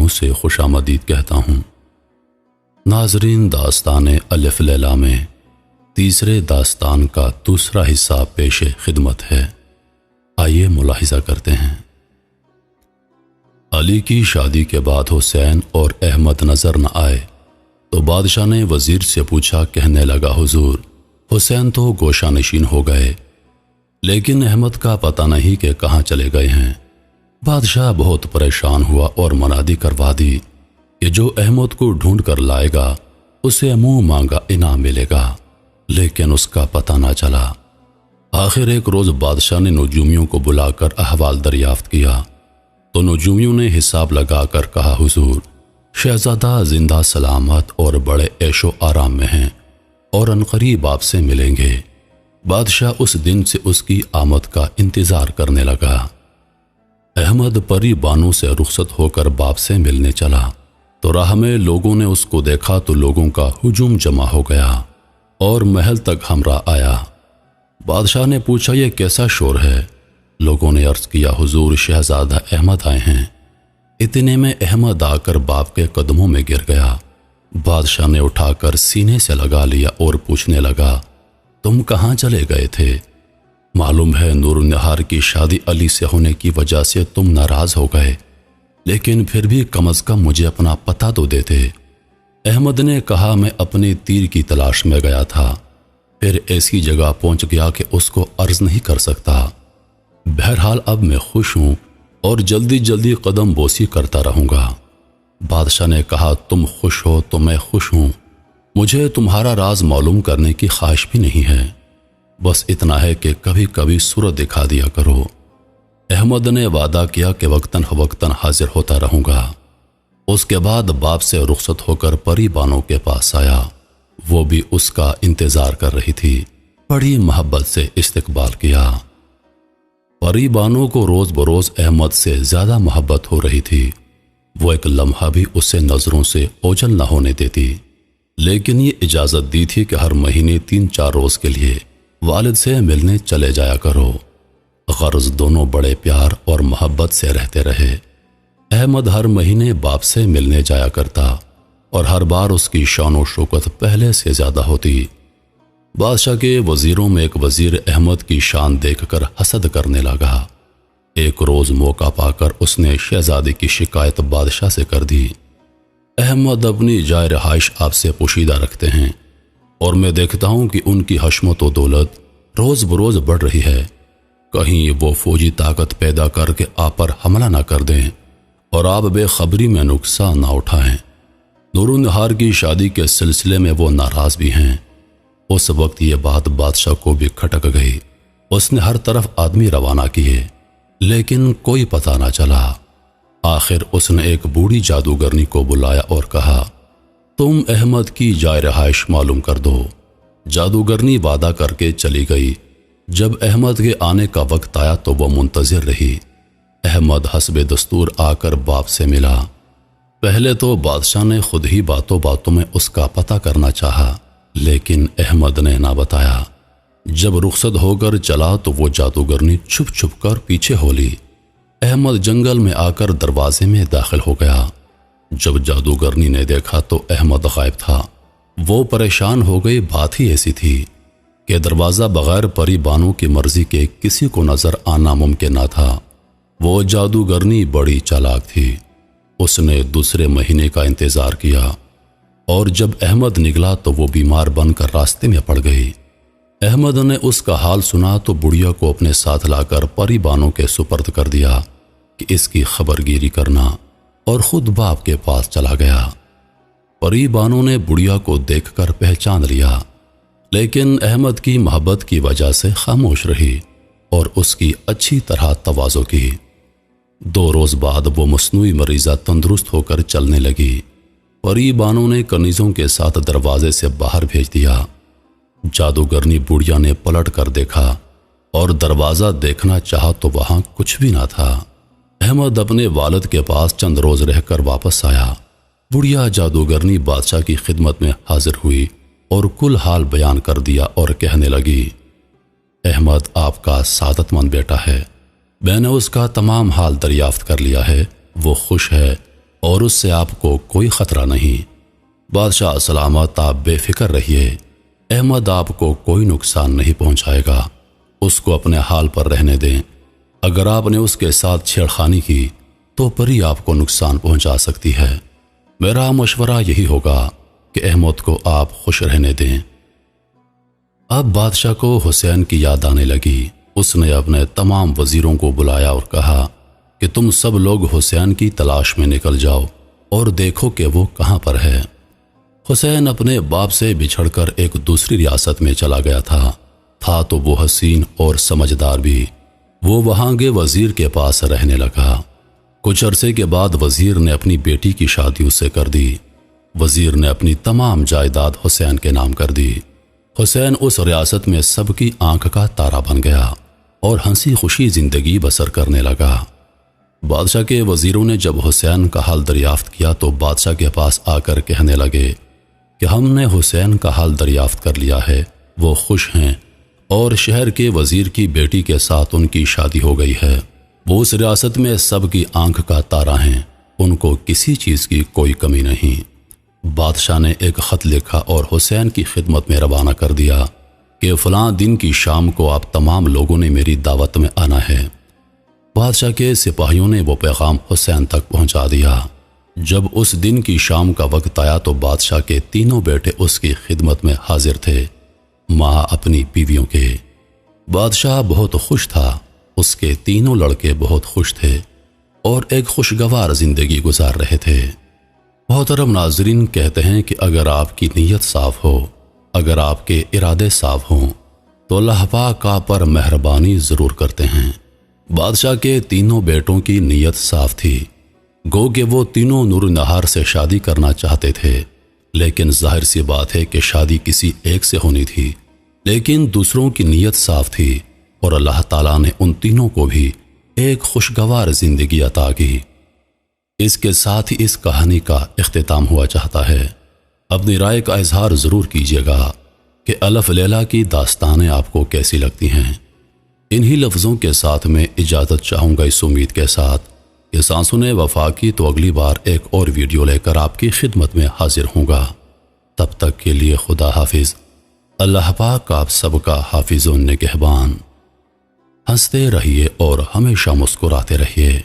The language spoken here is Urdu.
منہ سے خوش آمدید کہتا ہوں۔ ناظرین، داستان الف لیلا میں تیسرے داستان کا دوسرا حصہ پیش خدمت ہے۔ آئیے ملاحظہ کرتے ہیں۔ علی کی شادی کے بعد حسین اور احمد نظر نہ آئے تو بادشاہ نے وزیر سے پوچھا، کہنے لگا، حضور حسین تو گوشہ نشین ہو گئے، لیکن احمد کا پتہ نہیں کہ کہاں چلے گئے ہیں۔ بادشاہ بہت پریشان ہوا اور منادی کروا دی کہ جو احمد کو ڈھونڈ کر لائے گا اسے منہ مانگا انعام ملے گا، لیکن اس کا پتہ نہ چلا۔ آخر ایک روز بادشاہ نے نجومیوں کو بلا کر احوال دریافت کیا تو نجومیوں نے حساب لگا کر کہا، حضور شہزادہ زندہ سلامت اور بڑے عیش و آرام میں ہیں اور عنقریب آپ سے ملیں گے۔ بادشاہ اس دن سے اس کی آمد کا انتظار کرنے لگا۔ احمد پری بانو سے رخصت ہو کر باپ سے ملنے چلا تو راہ میں لوگوں نے اس کو دیکھا تو لوگوں کا ہجوم جمع ہو گیا اور محل تک ہمراہ آیا۔ بادشاہ نے پوچھا، یہ کیسا شور ہے؟ لوگوں نے عرض کیا، حضور شہزادہ احمد آئے ہیں۔ اتنے میں احمد آ کر باپ کے قدموں میں گر گیا۔ بادشاہ نے اٹھا کر سینے سے لگا لیا اور پوچھنے لگا، تم کہاں چلے گئے تھے؟ معلوم ہے نور النہار کی شادی علی سے ہونے کی وجہ سے تم ناراض ہو گئے، لیکن پھر بھی کم از کم مجھے اپنا پتہ تو دیتے۔ احمد نے کہا، میں اپنے تیر کی تلاش میں گیا تھا، پھر ایسی جگہ پہنچ گیا کہ اس کو عرض نہیں کر سکتا۔ بہرحال اب میں خوش ہوں اور جلدی جلدی قدم بوسی کرتا رہوں گا۔ بادشاہ نے کہا، تم خوش ہو تو میں خوش ہوں، مجھے تمہارا راز معلوم کرنے کی خواہش بھی نہیں ہے، بس اتنا ہے کہ کبھی کبھی صورت دکھا دیا کرو۔ احمد نے وعدہ کیا کہ وقتاً فوقتاً حاضر ہوتا رہوں گا۔ اس کے بعد باپ سے رخصت ہو کر پری بانو کے پاس آیا، وہ بھی اس کا انتظار کر رہی تھی۔ بڑی محبت سے استقبال کیا۔ پری بانو کو روز بروز احمد سے زیادہ محبت ہو رہی تھی۔ وہ ایک لمحہ بھی اسے نظروں سے اوجھل نہ ہونے دیتی، لیکن یہ اجازت دی تھی کہ ہر مہینے 3-4 روز کے لیے والد سے ملنے چلے جایا کرو۔ غرض دونوں بڑے پیار اور محبت سے رہتے رہے۔ احمد ہر مہینے باپ سے ملنے جایا کرتا اور ہر بار اس کی شان و شوکت پہلے سے زیادہ ہوتی۔ بادشاہ کے وزیروں میں ایک وزیر احمد کی شان دیکھ کر حسد کرنے لگا۔ ایک روز موقع پا کر اس نے شہزادی کی شکایت بادشاہ سے کر دی، احمد اپنی جائے رہائش آپ سے پوشیدہ رکھتے ہیں اور میں دیکھتا ہوں کہ ان کی حشمت و دولت روز بروز بڑھ رہی ہے، کہیں وہ فوجی طاقت پیدا کر کے آپ پر حملہ نہ کر دیں اور آپ بے خبری میں نقصان نہ اٹھائیں۔ نور النہار کی شادی کے سلسلے میں وہ ناراض بھی ہیں۔ اس وقت یہ بات بادشاہ کو بھی کھٹک گئی۔ اس نے ہر طرف آدمی روانہ کیے، لیکن کوئی پتہ نہ چلا۔ آخر اس نے ایک بوڑھی جادوگرنی کو بلایا اور کہا، تم احمد کی جائے رہائش معلوم کر دو۔ جادوگرنی وعدہ کر کے چلی گئی۔ جب احمد کے آنے کا وقت آیا تو وہ منتظر رہی۔ احمد حسب دستور آ کر باپ سے ملا۔ پہلے تو بادشاہ نے خود ہی باتوں باتوں میں اس کا پتہ کرنا چاہا، لیکن احمد نے نہ بتایا۔ جب رخصت ہو کر چلا تو وہ جادوگرنی چھپ چھپ کر پیچھے ہو لی۔ احمد جنگل میں آ کر دروازے میں داخل ہو گیا۔ جب جادوگرنی نے دیکھا تو احمد غائب تھا۔ وہ پریشان ہو گئی۔ بات ہی ایسی تھی کہ دروازہ بغیر پری بانو کی مرضی کے کسی کو نظر آنا ممکن نہ تھا۔ وہ جادوگرنی بڑی چالاک تھی۔ اس نے دوسرے مہینے کا انتظار کیا اور جب احمد نکلا تو وہ بیمار بن کر راستے میں پڑ گئی۔ احمد نے اس کا حال سنا تو بڑھیا کو اپنے ساتھ لا کر پری بانو کے سپرد کر دیا کہ اس کی خبر گیری کرنا، اور خود باپ کے پاس چلا گیا۔ پری بانو نے بڑھیا کو دیکھ کر پہچان لیا، لیکن احمد کی محبت کی وجہ سے خاموش رہی اور اس کی اچھی طرح تواضع کی۔ 2 روز بعد وہ مصنوعی مریضہ تندرست ہو کر چلنے لگی۔ پری بانو نے کنیزوں کے ساتھ دروازے سے باہر بھیج دیا۔ جادوگرنی بڑھیا نے پلٹ کر دیکھا اور دروازہ دیکھنا چاہا تو وہاں کچھ بھی نہ تھا۔ احمد اپنے والد کے پاس چند روز رہ کر واپس آیا۔ بڑھیا جادوگرنی بادشاہ کی خدمت میں حاضر ہوئی اور کل حال بیان کر دیا اور کہنے لگی، احمد آپ کا سعادت مند بیٹا ہے، میں نے اس کا تمام حال دریافت کر لیا ہے، وہ خوش ہے اور اس سے آپ کو کوئی خطرہ نہیں۔ بادشاہ سلامت، آپ بے فکر رہیے، احمد آپ کو کوئی نقصان نہیں پہنچائے گا، اس کو اپنے حال پر رہنے دیں۔ اگر آپ نے اس کے ساتھ چھیڑخانی کی تو پری آپ کو نقصان پہنچا سکتی ہے۔ میرا مشورہ یہی ہوگا کہ احمد کو آپ خوش رہنے دیں۔ اب بادشاہ کو حسین کی یاد آنے لگی۔ اس نے اپنے تمام وزیروں کو بلایا اور کہا کہ تم سب لوگ حسین کی تلاش میں نکل جاؤ اور دیکھو کہ وہ کہاں پر ہے۔ حسین اپنے باپ سے بچھڑ کر ایک دوسری ریاست میں چلا گیا تھا تو وہ حسین اور سمجھدار بھی۔ وہ وہاں کے وزیر کے پاس رہنے لگا۔ کچھ عرصے کے بعد وزیر نے اپنی بیٹی کی شادی اس سے کر دی۔ وزیر نے اپنی تمام جائیداد حسین کے نام کر دی۔ حسین اس ریاست میں سب کی آنکھ کا تارا بن گیا اور ہنسی خوشی زندگی بسر کرنے لگا۔ بادشاہ کے وزیروں نے جب حسین کا حال دریافت کیا تو بادشاہ کے پاس آ کر کہنے لگے کہ ہم نے حسین کا حال دریافت کر لیا ہے، وہ خوش ہیں اور شہر کے وزیر کی بیٹی کے ساتھ ان کی شادی ہو گئی ہے۔ وہ اس ریاست میں سب کی آنکھ کا تارا ہیں، ان کو کسی چیز کی کوئی کمی نہیں۔ بادشاہ نے ایک خط لکھا اور حسین کی خدمت میں روانہ کر دیا کہ فلاں دن کی شام کو آپ تمام لوگوں نے میری دعوت میں آنا ہے۔ بادشاہ کے سپاہیوں نے وہ پیغام حسین تک پہنچا دیا۔ جب اس دن کی شام کا وقت آیا تو بادشاہ کے تینوں بیٹے اس کی خدمت میں حاضر تھے، ماں اپنی بیویوں کے۔ بادشاہ بہت خوش تھا، اس کے تینوں لڑکے بہت خوش تھے اور ایک خوشگوار زندگی گزار رہے تھے۔ محترم ناظرین، کہتے ہیں کہ اگر آپ کی نیت صاف ہو، اگر آپ کے ارادے صاف ہوں تو اللہ پاک آپ پر مہربانی ضرور کرتے ہیں۔ بادشاہ کے تینوں بیٹوں کی نیت صاف تھی، گو کہ وہ تینوں نور نہار سے شادی کرنا چاہتے تھے، لیکن ظاہر سی بات ہے کہ شادی کسی ایک سے ہونی تھی، لیکن دوسروں کی نیت صاف تھی اور اللہ تعالیٰ نے ان تینوں کو بھی ایک خوشگوار زندگی عطا کی۔ اس کے ساتھ ہی اس کہانی کا اختتام ہوا چاہتا ہے۔ اپنی رائے کا اظہار ضرور کیجیے گا کہ الف لیلا کی داستانیں آپ کو کیسی لگتی ہیں۔ انہی لفظوں کے ساتھ میں اجازت چاہوں گا، اس امید کے ساتھ کہ سانسوں نے وفا کی تو اگلی بار ایک اور ویڈیو لے کر آپ کی خدمت میں حاضر ہوں گا۔ تب تک کے لیے خدا حافظ۔ اللہ پاک آپ سب کا حافظ و نگہبان۔ ہنستے رہیے اور ہمیشہ مسکراتے رہیے۔